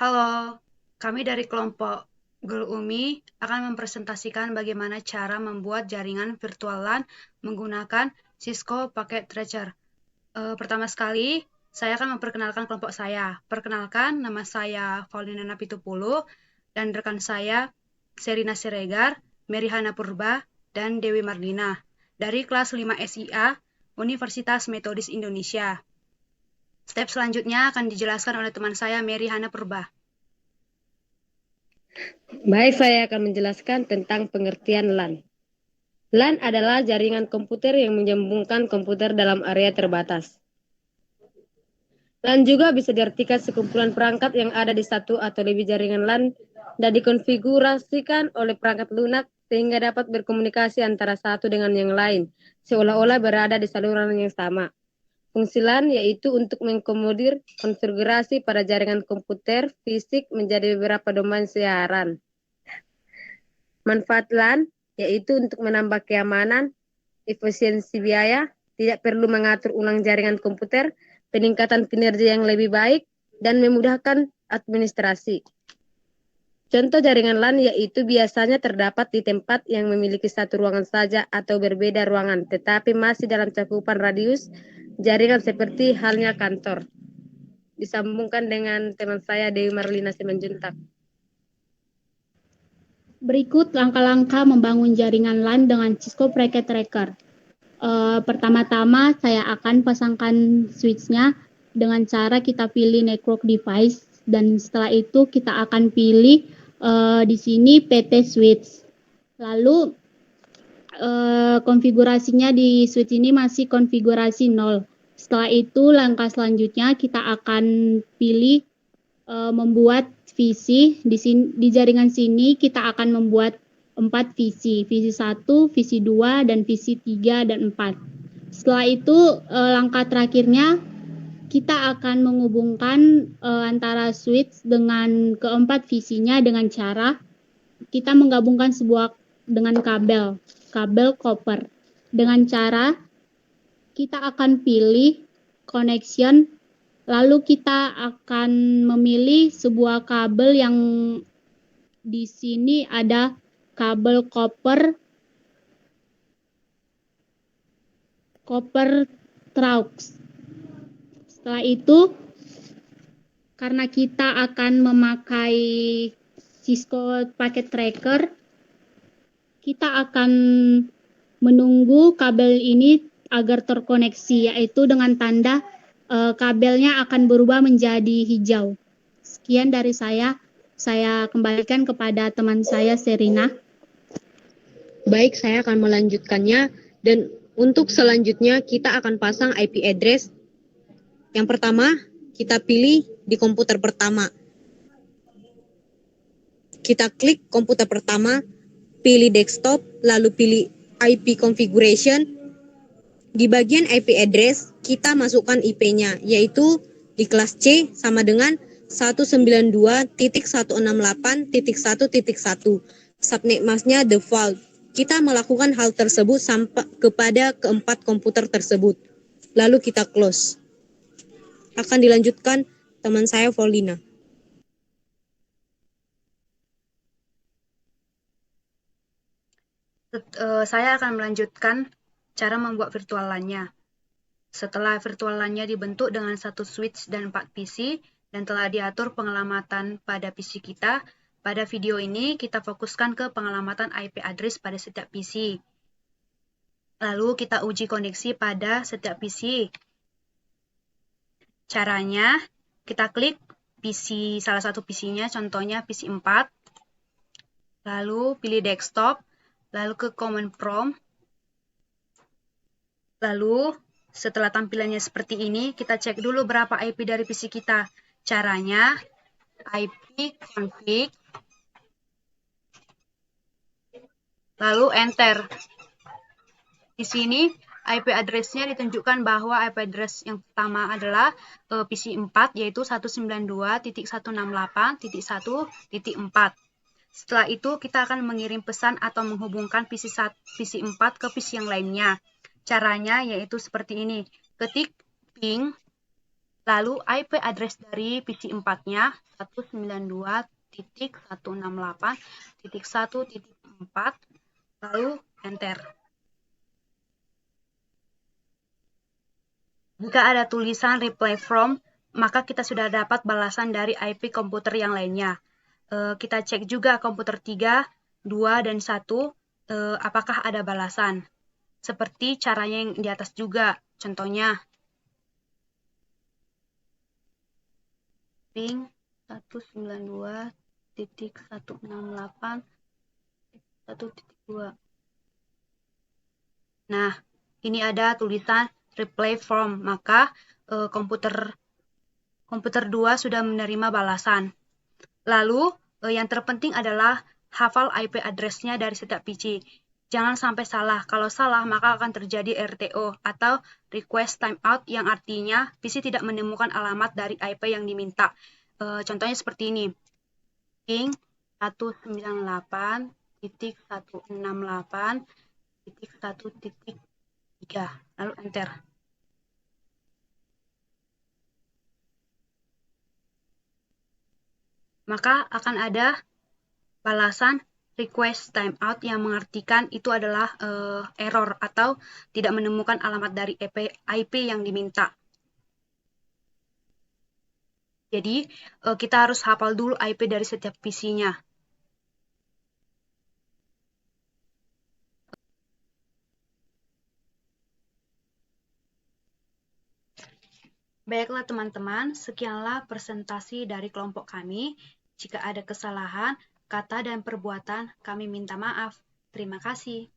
Halo, kami dari kelompok Gul Umi akan mempresentasikan bagaimana cara membuat jaringan virtual LAN menggunakan Cisco Packet Tracer. Pertama sekali, saya akan memperkenalkan kelompok saya. Perkenalkan, nama saya Paulina Napitupulu dan rekan saya Serina Siregar, Merihana Purba, dan Dewi Mardina dari kelas 5 SIA Universitas Metodis Indonesia. Step selanjutnya akan dijelaskan oleh teman saya Merihana Purba. Baik, saya akan menjelaskan tentang pengertian LAN. LAN adalah jaringan komputer yang menyambungkan komputer dalam area terbatas. LAN juga bisa diartikan sekumpulan perangkat yang ada di satu atau lebih jaringan LAN dan dikonfigurasikan oleh perangkat lunak sehingga dapat berkomunikasi antara satu dengan yang lain, seolah-olah berada di saluran yang sama. Fungsi LAN yaitu untuk mengakomodir konfigurasi pada jaringan komputer fisik menjadi beberapa domain siaran. Manfaat LAN yaitu untuk menambah keamanan, efisiensi biaya, tidak perlu mengatur ulang jaringan komputer, peningkatan kinerja yang lebih baik, dan memudahkan administrasi. Contoh jaringan LAN yaitu biasanya terdapat di tempat yang memiliki satu ruangan saja atau berbeda ruangan, tetapi masih dalam cakupan radius jaringan seperti halnya kantor. Disambungkan dengan teman saya Dewi Marlina Simanjuntak. Berikut langkah-langkah membangun jaringan LAN dengan Cisco Packet Tracer. Pertama-tama saya akan pasangkan switch-nya dengan cara kita pilih network device dan setelah itu kita akan pilih di sini PT switch. Lalu konfigurasinya di switch ini masih konfigurasi 0. Setelah itu langkah selanjutnya kita akan pilih membuat visi. Di jaringan sini kita akan membuat 4 visi. Visi 1, visi 2, dan visi 3 dan 4. Setelah itu langkah terakhirnya kita akan menghubungkan antara switch dengan keempat visinya dengan cara kita menggabungkan sebuah dengan kabel copper. Dengan cara kita akan pilih connection, lalu kita akan memilih sebuah kabel yang di sini ada kabel copper Traux. Setelah itu, karena kita akan memakai Cisco Packet Tracer, kita akan menunggu kabel ini agar terkoneksi, yaitu dengan tanda kabelnya akan berubah menjadi hijau. Sekian dari saya kembalikan kepada teman saya Serina. Baik, saya akan melanjutkannya dan untuk selanjutnya kita akan pasang IP address. Yang pertama, kita pilih di komputer pertama. Kita klik komputer pertama, pilih desktop, lalu pilih IP configuration. Di bagian IP address, kita masukkan IP-nya, yaitu di kelas C sama dengan 192.168.1.1. Subnet masknya default. Kita melakukan hal tersebut sampai kepada keempat komputer tersebut. Lalu kita close. Akan dilanjutkan teman saya Paulina. Saya akan melanjutkan cara membuat virtual LAN-nya. Setelah virtual LAN-nya dibentuk dengan satu switch dan 4 PC, dan telah diatur pengelamatan pada PC kita, pada video ini kita fokuskan ke pengelamatan IP address pada setiap PC. Lalu kita uji koneksi pada setiap PC. Caranya, kita klik PC, salah satu PC-nya, contohnya PC 4, lalu pilih desktop, lalu ke command prompt, lalu setelah tampilannya seperti ini, kita cek dulu berapa IP dari PC kita. Caranya, IP config, lalu enter. Di sini IP address-nya ditunjukkan bahwa IP address yang pertama adalah PC 4, yaitu 192.168.1.4. Setelah itu, kita akan mengirim pesan atau menghubungkan PC 4 ke PC yang lainnya. Caranya yaitu seperti ini. Ketik ping Lalu IP address dari PC 4-nya 192.168.1.4, lalu enter. Jika ada tulisan reply from, maka kita sudah dapat balasan dari IP komputer yang lainnya. Kita cek juga komputer 3, 2, dan 1, apakah ada balasan. Seperti caranya yang di atas juga. Contohnya, ping 192.168.1.2. Nah, ini ada tulisan reply from, maka komputer 2 sudah menerima balasan. Lalu, yang terpenting adalah hafal IP address-nya dari setiap PC. Jangan sampai salah. Kalau salah, maka akan terjadi RTO atau request timeout yang artinya PC tidak menemukan alamat dari IP yang diminta. Contohnya seperti ini. Ping 198.168.1.3, lalu enter. Maka akan ada balasan request timeout yang mengartikan itu adalah error atau tidak menemukan alamat dari IP yang diminta. Jadi, kita harus hafal dulu IP dari setiap PC-nya. Baiklah teman-teman, sekianlah presentasi dari kelompok kami. Jika ada kesalahan, kata dan perbuatan, kami minta maaf. Terima kasih.